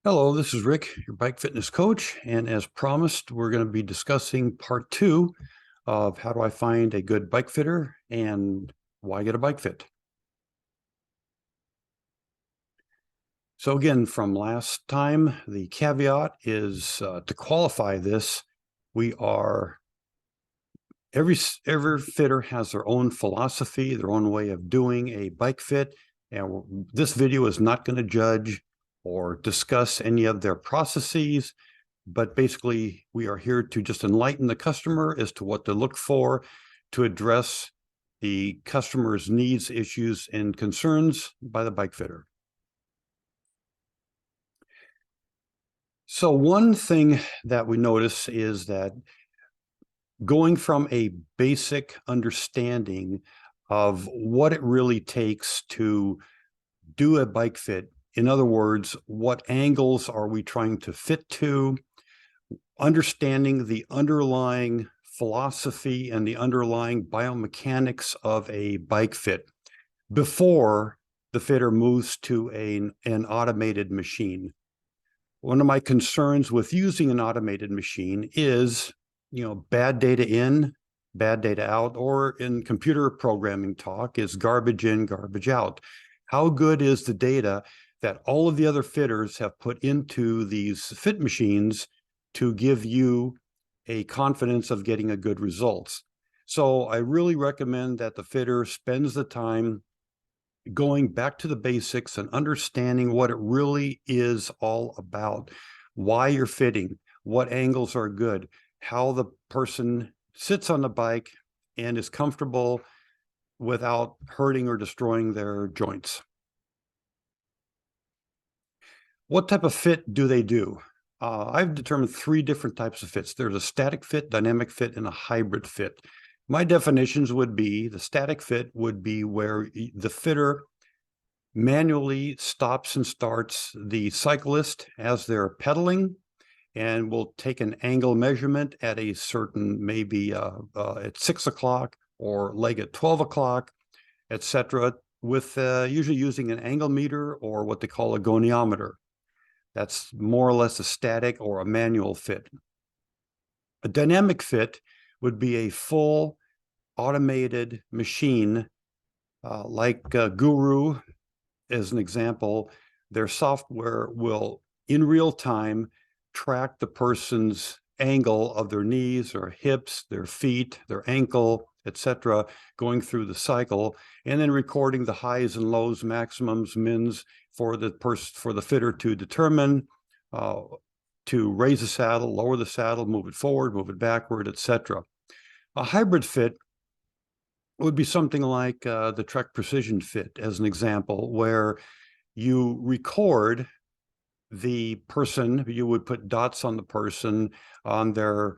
Hello, this is Rick, your bike fitness coach. And as promised, we're going to be discussing part two of how do I find a good bike fitter and why get a bike fit. So again, from last time, the caveat is to qualify this, we are every fitter has their own philosophy, their own way of doing a bike fit. And this video is not going to judge or discuss any of their processes, but basically we are here to just enlighten the customer as to what to look for to address the customer's needs, issues, and concerns by the bike fitter. So one thing that we notice is that going from a basic understanding of what it really takes to do a bike fit, in other words, what angles are we trying to fit to, understanding the underlying philosophy and the underlying biomechanics of a bike fit before the fitter moves to an automated machine. One of my concerns with using an automated machine is, bad data in, bad data out, or in computer programming talk is garbage in, garbage out. How good is the data that all of the other fitters have put into these fit machines to give you a confidence of getting a good results? So I really recommend that the fitter spends the time going back to the basics and understanding what it really is all about, why you're fitting, what angles are good, how the person sits on the bike and is comfortable without hurting or destroying their joints. What type of fit do they do? I've determined three different types of fits. There's a static fit, dynamic fit, and a hybrid fit. My definitions would be the static fit would be where the fitter manually stops and starts the cyclist as they're pedaling and will take an angle measurement at a certain, maybe at 6 o'clock or leg at 12 o'clock, etc., with usually using an angle meter or what they call a goniometer. That's more or less a static or a manual fit. A dynamic fit would be a full automated machine like Guru, as an example. Their software will, in real time, track the person's angle of their knees, their hips, their feet, their ankle, etc., going through the cycle, and then recording the highs and lows, maximums, mins for the fitter to determine, to raise the saddle, lower the saddle, move it forward, move it backward, etc. A hybrid fit would be something like the Trek Precision Fit, as an example, where you record the person, you would put dots on the person on their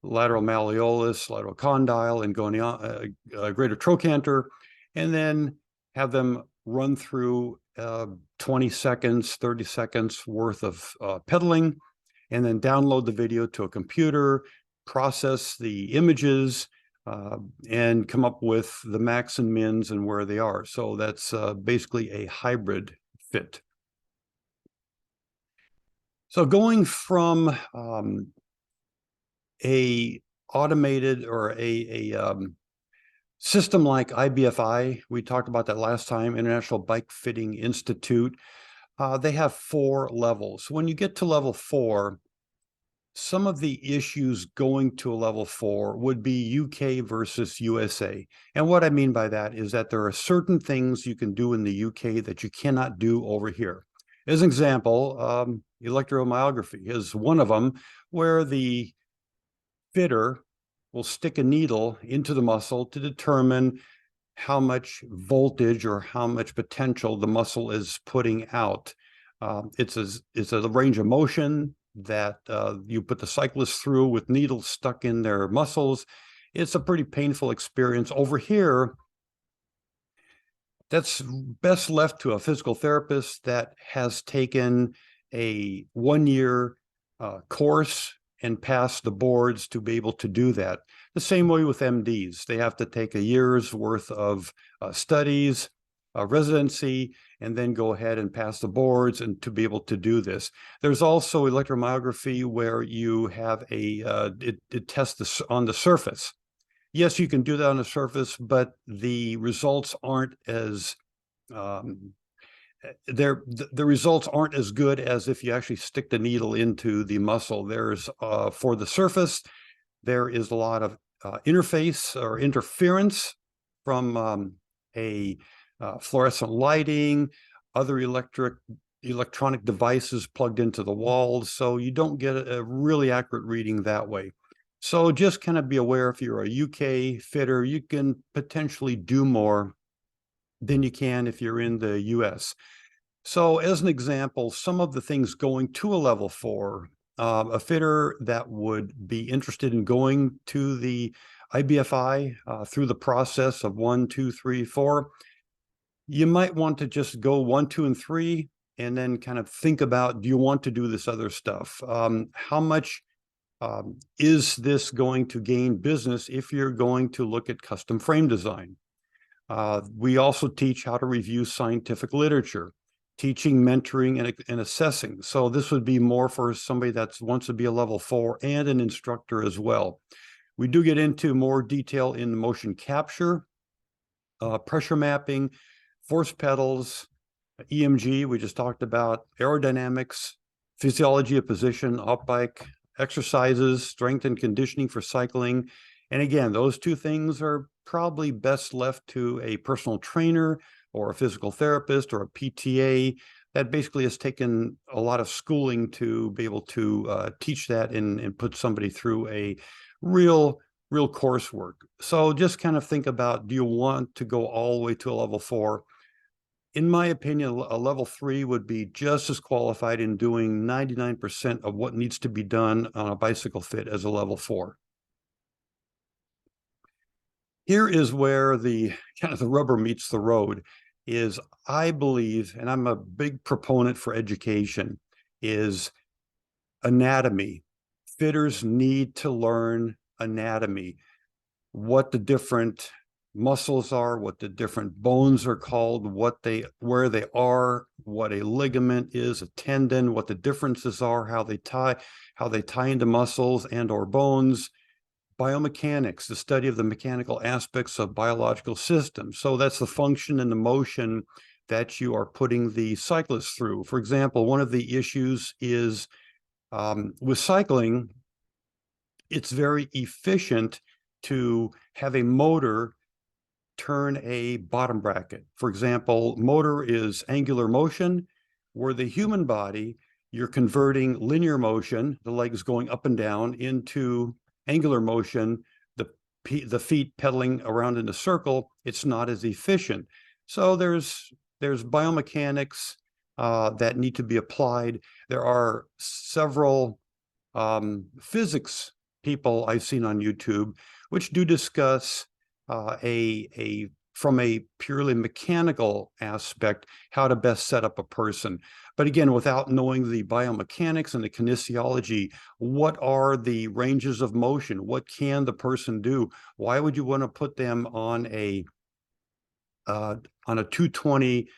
lateral malleolus, lateral condyle, and greater trochanter, and then have them run through 20 seconds, 30 seconds worth of pedaling, and then download the video to a computer, process the images, and come up with the max and mins and where they are. So that's basically a hybrid fit. So going from a automated or a system like IBFI, we talked about that last time, International Bike Fitting Institute, they have 4 levels. When you get to level 4, some of the issues going to a level 4 would be UK versus USA. And what I mean by that is that there are certain things you can do in the UK that you cannot do over here. As an example, electromyography is one of them, where the fitter will stick a needle into the muscle to determine how much voltage or how much potential the muscle is putting out. It's a range of motion that you put the cyclist through with needles stuck in their muscles. It's a pretty painful experience. Over here, that's best left to a physical therapist that has taken a 1-year course and passed the boards to be able to do that. The same way with MDs. They have to take a year's worth of studies, residency and then go ahead and pass the boards and to be able to do this. There's also electromyography where you have it tests on the surface. Yes, you can do that on the surface, but the results aren't as the results aren't as good as if you actually stick the needle into the muscle. There's for the surface, there is a lot of interface or interference from fluorescent lighting, other electronic devices plugged into the walls, so you don't get a really accurate reading that way. So just kind of be aware, if you're a UK fitter, you can potentially do more than you can if you're in the US. So as an example, some of the things going to a level 4, a fitter that would be interested in going to the IBFI through the process of 1, 2, 3, 4, you might want to just go 1, 2, and 3, and then kind of think about, do you want to do this other stuff? How much is this going to gain business if you're going to look at custom frame design? We also teach how to review scientific literature, teaching, mentoring, and assessing. So this would be more for somebody that wants to be a level 4 and an instructor as well. We do get into more detail in motion capture, pressure mapping, force pedals, EMG, we just talked about, aerodynamics, physiology of position, op bike, exercises, strength and conditioning for cycling. And again, those two things are probably best left to a personal trainer or a physical therapist or a PTA that basically has taken a lot of schooling to be able to teach that and put somebody through a real coursework. So just kind of think about, do you want to go all the way to a level 4? In my opinion, a level 3 would be just as qualified in doing 99% of what needs to be done on a bicycle fit as a level 4. Here is where the kind of the rubber meets the road. Is I believe, and I'm a big proponent for education, is anatomy. Fitters need to learn anatomy, what the different muscles are, what the different bones are called, where they are, what a ligament is, a tendon, what the differences are, how they tie into muscles and or bones. Biomechanics, the study of the mechanical aspects of biological systems. So that's the function and the motion that you are putting the cyclist through. For example, one of the issues is with cycling, it's very efficient to have a motor turn a bottom bracket. For example, motor is angular motion, where the human body, you're converting linear motion, the legs going up and down, into angular motion, the feet pedaling around in a circle. It's not as efficient. So there's biomechanics that need to be applied. There are several physics people I've seen on YouTube which do discuss from a purely mechanical aspect, how to best set up a person. But again, without knowing the biomechanics and the kinesiology, what are the ranges of motion? What can the person do? Why would you want to put them on a 220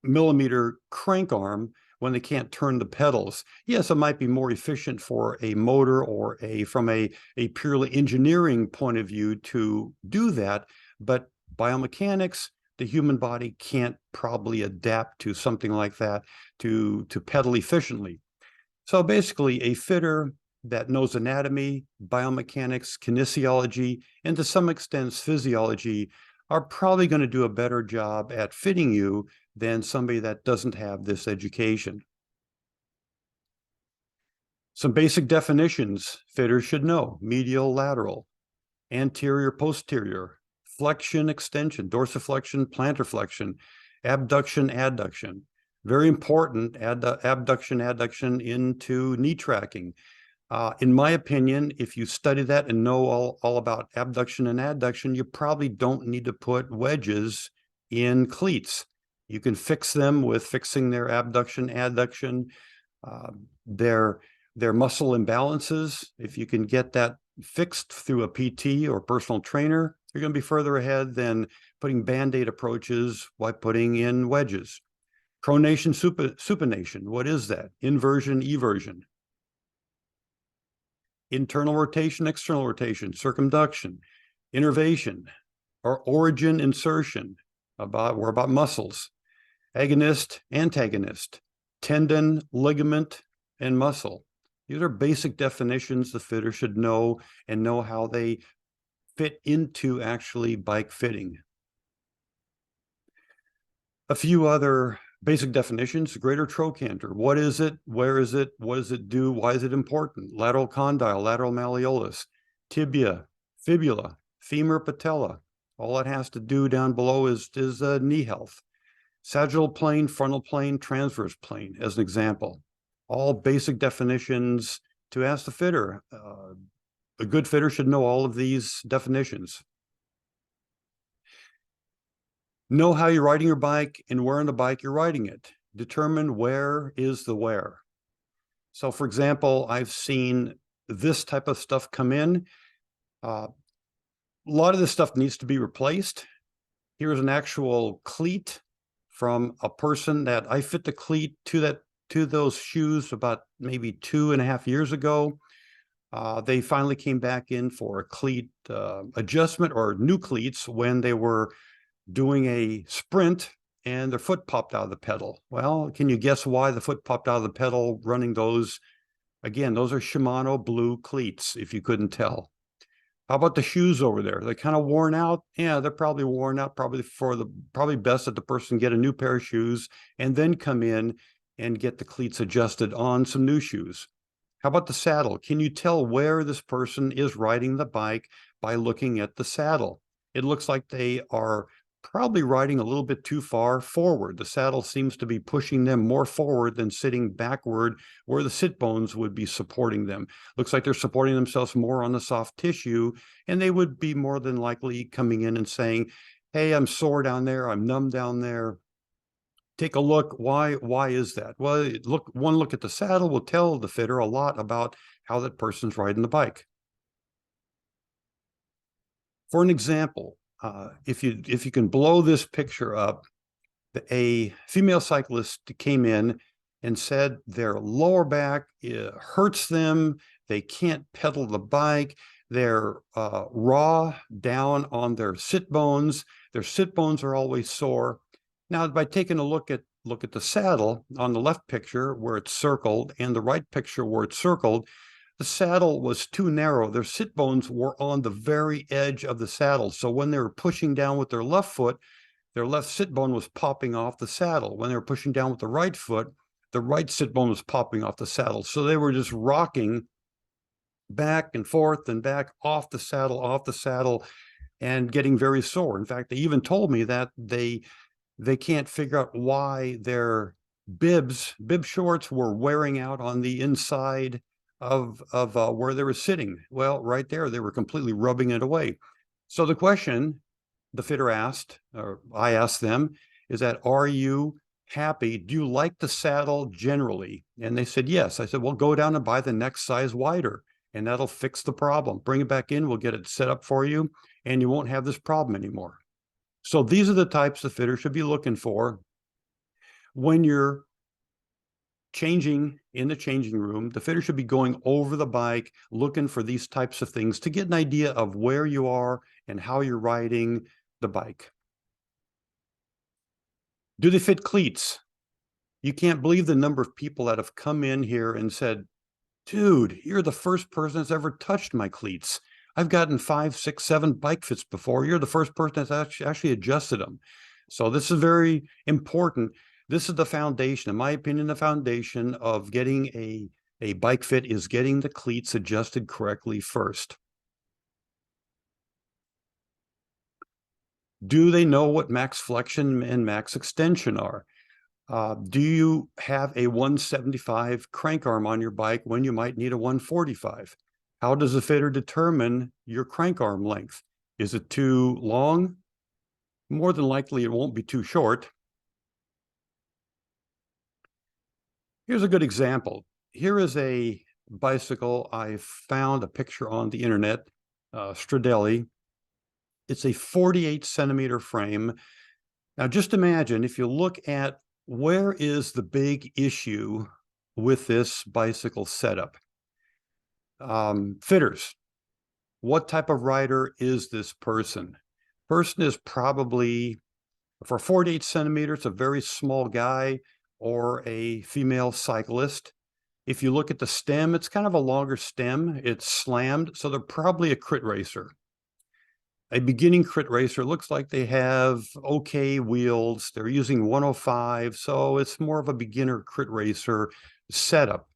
millimeter crank arm when they can't turn the pedals? Yes, it might be more efficient for a motor or from a purely engineering point of view to do that, but biomechanics, the human body can't probably adapt to something like that to pedal efficiently. So basically, a fitter that knows anatomy, biomechanics, kinesiology, and to some extent physiology are probably going to do a better job at fitting you than somebody that doesn't have this education. Some basic definitions fitters should know: medial, lateral, anterior, posterior, flexion, extension, dorsiflexion, plantar flexion, abduction, adduction. Very important, abduction, adduction into knee tracking. In my opinion, if you study that and know all about abduction and adduction, you probably don't need to put wedges in cleats. You can fix them with fixing their abduction, adduction, their muscle imbalances. If you can get that fixed through a PT or personal trainer, You're going to be further ahead than putting Band-Aid approaches by putting in wedges. Pronation, supination, what is that? Inversion, eversion. Internal rotation, external rotation, circumduction, innervation, or origin, insertion, we're about muscles. Agonist, antagonist, tendon, ligament, and muscle. These are basic definitions the fitter should know and know how they fit into actually bike fitting. A few other basic definitions: greater trochanter. What is it? Where is it? What does it do? Why is it important? Lateral condyle, lateral malleolus, tibia, fibula, femur, patella. All it has to do down below is knee health. Sagittal plane, frontal plane, transverse plane, as an example. All basic definitions to ask the fitter. A good fitter should know all of these definitions. Know how you're riding your bike and where on the bike you're riding it. Determine where is the wear. So, for example, I've seen this type of stuff come in. A lot of this stuff needs to be replaced. Here's an actual cleat from a person that I fit the cleat to those shoes about maybe 2.5 years ago. They finally came back in for a cleat adjustment or new cleats when they were doing a sprint and their foot popped out of the pedal. Well, can you guess why the foot popped out of the pedal running those? Again, those are Shimano blue cleats, if you couldn't tell. How about the shoes over there? They're kind of worn out. Yeah, they're probably worn out. Probably best that the person get a new pair of shoes and then come in and get the cleats adjusted on some new shoes. How about the saddle? Can you tell where this person is riding the bike by looking at the saddle? It looks like they are probably riding a little bit too far forward. The saddle seems to be pushing them more forward than sitting backward where the sit bones would be supporting them. Looks like they're supporting themselves more on the soft tissue, and they would be more than likely coming in and saying, hey, I'm sore down there, I'm numb down there. Take a look. Why is that? Well, one look at the saddle will tell the fitter a lot about how that person's riding the bike. For an example, if you can blow this picture up, a female cyclist came in and said their lower back hurts them. They can't pedal the bike. They're raw down on their sit bones. Their sit bones are always sore. Now, by taking a look at the saddle on the left picture where it's circled and the right picture where it's circled, the saddle was too narrow. Their sit bones were on the very edge of the saddle. So when they were pushing down with their left foot, their left sit bone was popping off the saddle. When they were pushing down with the right foot, the right sit bone was popping off the saddle. So they were just rocking back and forth and back off the saddle, and getting very sore. In fact, they even told me that they can't figure out why their bib shorts were wearing out on the inside of where they were sitting. Well, right there, they were completely rubbing it away. So the question the fitter asked, or I asked them, is that, are you happy? Do you like the saddle generally? And they said, yes. I said, well, go down and buy the next size wider, and that'll fix the problem. Bring it back in, we'll get it set up for you, and you won't have this problem anymore. So these are the types the fitter should be looking for when you're changing in the changing room. The fitter should be going over the bike, looking for these types of things to get an idea of where you are and how you're riding the bike. Do they fit cleats? You can't believe the number of people that have come in here and said, dude, you're the first person that's ever touched my cleats. I've gotten 5, 6, 7 bike fits before. You're the first person that's actually adjusted them. So this is very important. This is the foundation, in my opinion. The foundation of getting a bike fit is getting the cleats adjusted correctly first. Do they know what max flexion and max extension are? Do you have a 175 crank arm on your bike when you might need a 145? How does the fitter determine your crank arm length? Is it too long? More than likely, it won't be too short. Here's a good example. Here is a bicycle. I found a picture on the internet, Stradelli. It's a 48 centimeter frame. Now, just imagine if you look at where is the big issue with this bicycle setup. Fitters. What type of rider is this person? Person is probably, for 48 centimeters, a very small guy or a female cyclist. If you look at the stem, it's kind of a longer stem. It's slammed, so they're probably a crit racer. A beginning crit racer looks like they have okay wheels. They're using 105, so it's more of a beginner crit racer setup.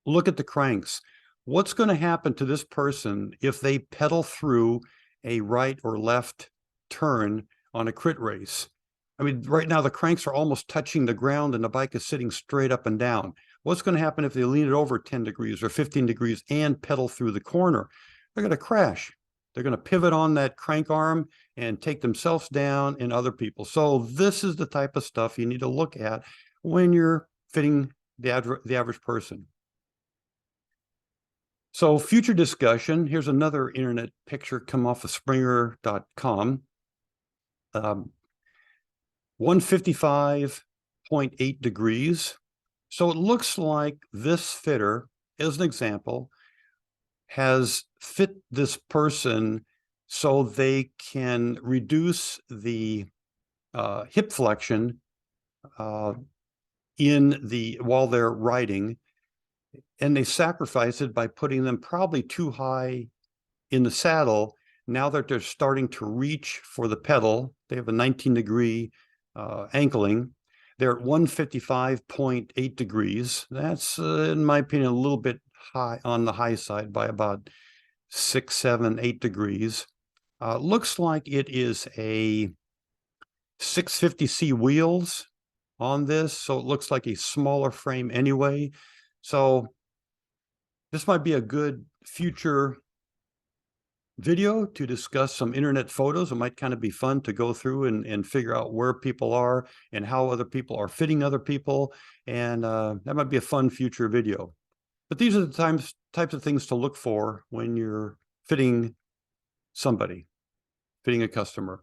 Look at the cranks. What's going to happen to this person if they pedal through a right or left turn on a crit race? I mean, right now the cranks are almost touching the ground and the bike is sitting straight up and down. What's going to happen if they lean it over 10 degrees or 15 degrees and pedal through the corner? They're going to crash. They're going to pivot on that crank arm and take themselves down and other people. So this is the type of stuff you need to look at when you're fitting the average person. So future discussion, here's another internet picture come off of Springer.com. 155.8 degrees. So it looks like this fitter, as an example, has fit this person so they can reduce the hip flexion while they're riding, and they sacrifice it by putting them probably too high in the saddle. Now that they're starting to reach for the pedal, they have a 19-degree ankling. They're at 155.8 degrees. That's, in my opinion, a little bit high on the high side by about 6, 7, 8 degrees. Looks like it is a 650C wheels on this, so it looks like a smaller frame anyway. So this might be a good future video to discuss some internet photos. It might kind of be fun to go through and figure out where people are and how other people are fitting other people. And that might be a fun future video. But these are the types of things to look for when you're fitting somebody, fitting a customer.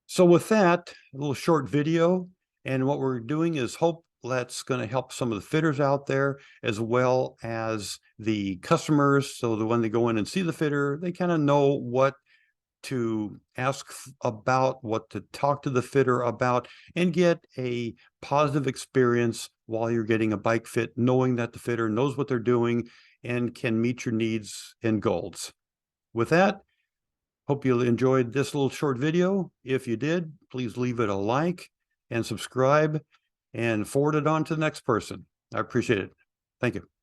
So with that, a little short video. And what we're doing is hope that's going to help some of the fitters out there as well as the customers. So that when they go in and see the fitter, they kind of know what to ask about, what to talk to the fitter about, and get a positive experience while you're getting a bike fit, knowing that the fitter knows what they're doing and can meet your needs and goals. With that, hope you enjoyed this little short video. If you did, please leave it a like and subscribe and forward it on to the next person. I appreciate it. Thank you.